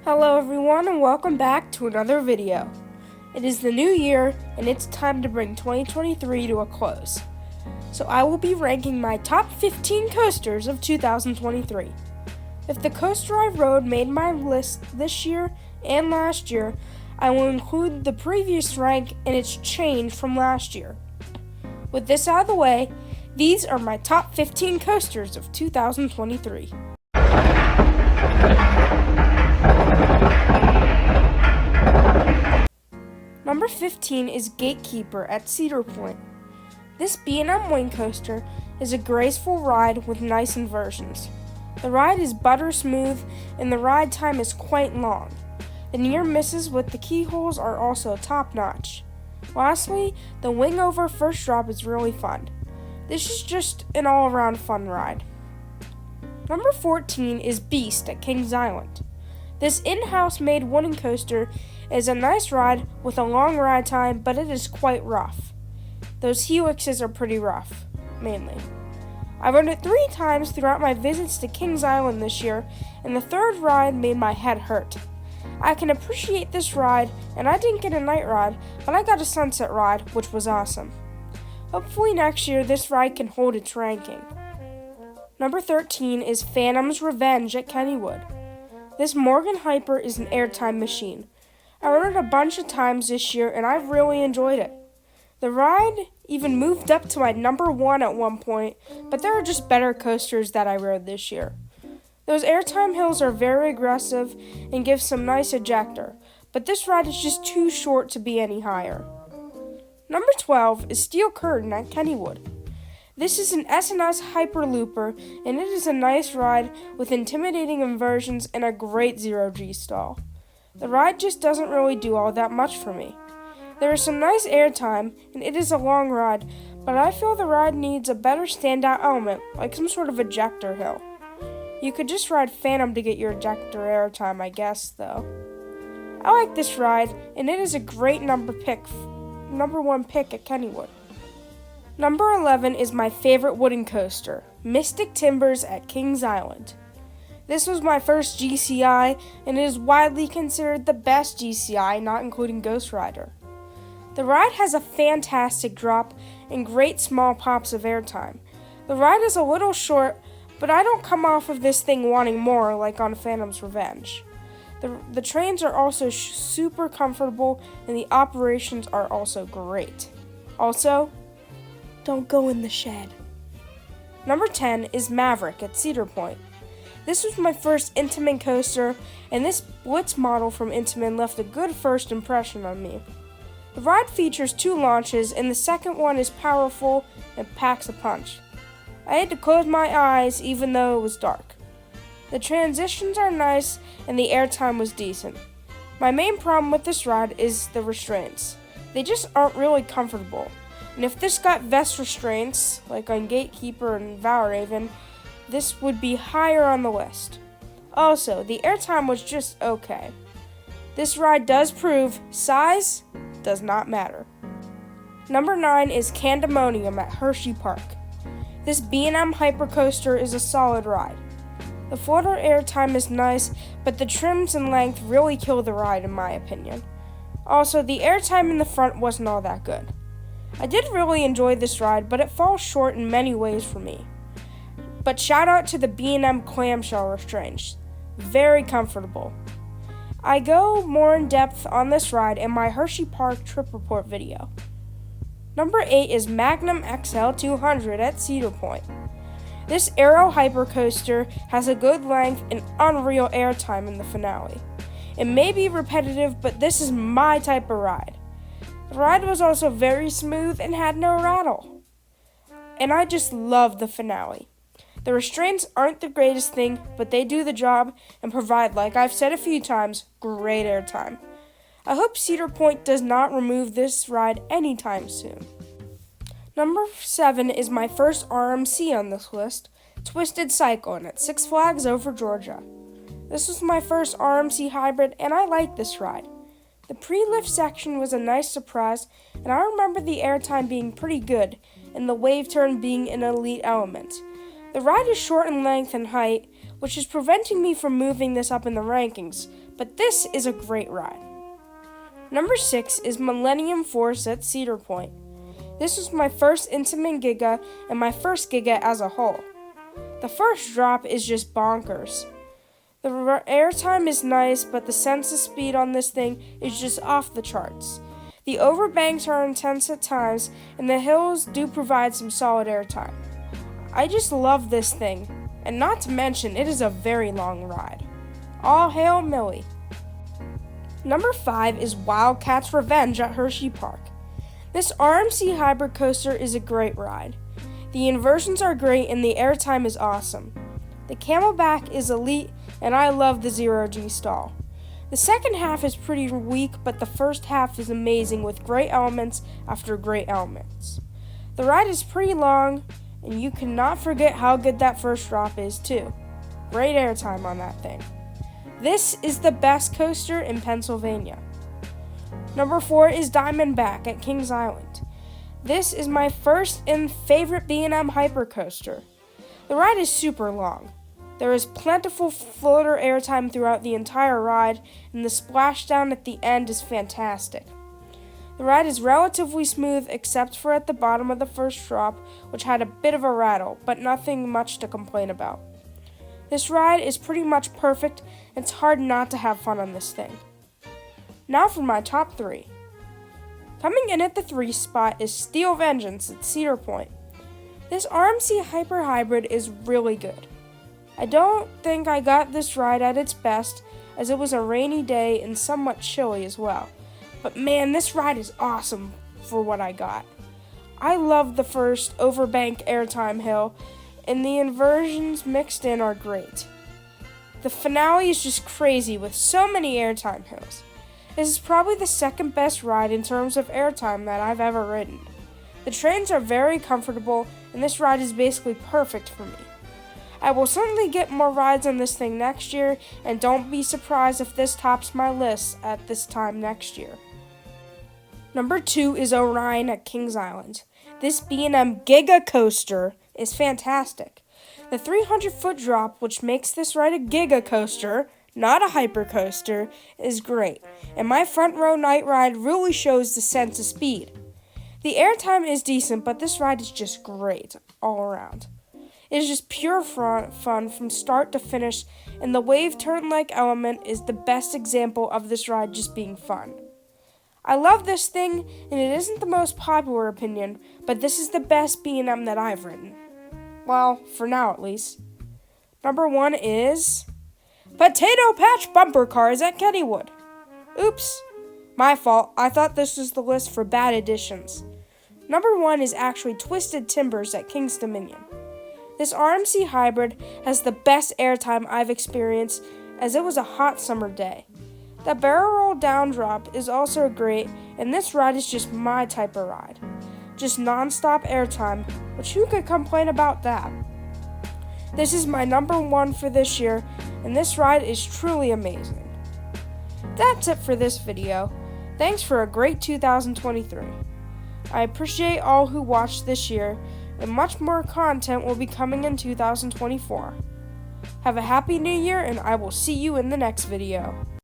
Hello everyone and welcome back to another video. It is the new year and it's time to bring 2023 to a close. So I will be ranking my top 15 coasters of 2023. If the coaster I rode made my list this year and last year, I will include the previous rank and its change from last year. With this out of the way, these are my top 15 coasters of 2023. Number 15 is Gatekeeper at Cedar Point. This B&M wing coaster is a graceful ride with nice inversions. The ride is butter smooth and the ride time is quite long. The near misses with the keyholes are also top notch. Lastly, the wing over first drop is really fun. This is just an all around fun ride. Number 14 is Beast at Kings Island. This in-house made wooden coaster is a nice ride with a long ride time, but it is quite rough. Those helixes are pretty rough, mainly. I rode it 3 times throughout my visits to Kings Island this year, and the third ride made my head hurt. I can appreciate this ride, and I didn't get a night ride, but I got a sunset ride, which was awesome. Hopefully next year this ride can hold its ranking. Number 13 is Phantom's Revenge at Kennywood. This Morgan Hyper is an Airtime machine. I rode it a bunch of times this year and I've really enjoyed it. The ride even moved up to my number 1 at one point, but there are just better coasters that I rode this year. Those Airtime hills are very aggressive and give some nice ejector, but this ride is just too short to be any higher. Number 12 is Steel Curtain at Kennywood. This is an S&S Hyperlooper, and it is a nice ride with intimidating inversions and a great 0G stall. The ride just doesn't really do all that much for me. There is some nice airtime, and it is a long ride, but I feel the ride needs a better standout element, like some sort of ejector hill. You could just ride Phantom to get your ejector airtime, I guess, though. I like this ride, and it is a great number 1 pick at Kennywood. Number 11 is my favorite wooden coaster, Mystic Timbers at Kings Island. This was my first GCI, and it is widely considered the best GCI, not including Ghost Rider. The ride has a fantastic drop and great small pops of airtime. The ride is a little short, but I don't come off of this thing wanting more like on Phantom's Revenge. The trains are also super comfortable, and the operations are also great. Also, don't go in the shed. Number 10 is Maverick at Cedar Point. This was my first Intamin coaster, and this Blitz model from Intamin left a good first impression on me. The ride features 2 launches, and the second one is powerful and packs a punch. I had to close my eyes even though it was dark. The transitions are nice, and the airtime was decent. My main problem with this ride is the restraints. They just aren't really comfortable. And if this got vest restraints, like on Gatekeeper and Valraven, this would be higher on the list. Also, the airtime was just okay. This ride does prove size does not matter. Number 9 is Candemonium at Hershey Park. This B&M hypercoaster is a solid ride. The floater airtime is nice, but the trims and length really kill the ride in my opinion. Also, the airtime in the front wasn't all that good. I did really enjoy this ride, but it falls short in many ways for me. But shout out to the B&M clamshell restraints. Very comfortable. I go more in depth on this ride in my Hershey Park trip report video. Number 8 is Magnum XL200 at Cedar Point. This aero hypercoaster has a good length and unreal airtime in the finale. It may be repetitive, but this is my type of ride. The ride was also very smooth and had no rattle. And I just love the finale. The restraints aren't the greatest thing, but they do the job and provide, like I've said a few times, great airtime. I hope Cedar Point does not remove this ride anytime soon. Number 7 is my first RMC on this list, Twisted Cyclon at Six Flags Over Georgia. This was my first RMC hybrid, and I like this ride. The pre-lift section was a nice surprise, and I remember the airtime being pretty good, and the wave turn being an elite element. The ride is short in length and height, which is preventing me from moving this up in the rankings, but this is a great ride. Number 6 is Millennium Force at Cedar Point. This was my first Intamin Giga and my first Giga as a whole. The first drop is just bonkers. The airtime is nice, but the sense of speed on this thing is just off the charts. The overbanks are intense at times, and the hills do provide some solid airtime. I just love this thing, and not to mention, it is a very long ride. All hail Millie. Number 5 is Wildcat's Revenge at Hershey Park. This RMC hybrid coaster is a great ride. The inversions are great and the airtime is awesome. The camelback is elite and I love the 0G stall. The second half is pretty weak, but the first half is amazing with great elements after great elements. The ride is pretty long and you cannot forget how good that first drop is too. Great airtime on that thing. This is the best coaster in Pennsylvania. Number 4 is Diamondback at Kings Island. This is my first and favorite B&M hypercoaster. The ride is super long. There is plentiful floater airtime throughout the entire ride, and the splashdown at the end is fantastic. The ride is relatively smooth except for at the bottom of the first drop, which had a bit of a rattle, but nothing much to complain about. This ride is pretty much perfect, and it's hard not to have fun on this thing. Now for my top 3. Coming in at the 3 spot is Steel Vengeance at Cedar Point. This RMC Hyper Hybrid is really good. I don't think I got this ride at its best, as it was a rainy day and somewhat chilly as well. But man, this ride is awesome for what I got. I love the first overbank airtime hill, and the inversions mixed in are great. The finale is just crazy with so many airtime hills. This is probably the second best ride in terms of airtime that I've ever ridden. The trains are very comfortable, and this ride is basically perfect for me. I will certainly get more rides on this thing next year, and don't be surprised if this tops my list at this time next year. Number 2 is Orion at Kings Island. This B&M Giga Coaster is fantastic. The 300-foot drop, which makes this ride a Giga Coaster, not a hyper coaster, is great, and my front row night ride really shows the sense of speed. The airtime is decent, but this ride is just great all around. It is just pure fun from start to finish, and the wave turn-like element is the best example of this ride just being fun. I love this thing, and it isn't the most popular opinion, but this is the best B&M that I've ridden. Well, for now at least. Number 1 is Potato Patch Bumper Cars at Kennywood. Oops, my fault. I thought this was the list for bad additions. Number 1 is actually Twisted Timbers at Candemonium. This RMC hybrid has the best airtime I've experienced, as it was a hot summer day. The barrel roll down drop is also great, and this ride is just my type of ride. Just non-stop airtime, which who could complain about that? This is my number 1 for this year, and this ride is truly amazing. That's it for this video. Thanks for a great 2023. I appreciate all who watched this year, and much more content will be coming in 2024. Have a happy new year, and I will see you in the next video.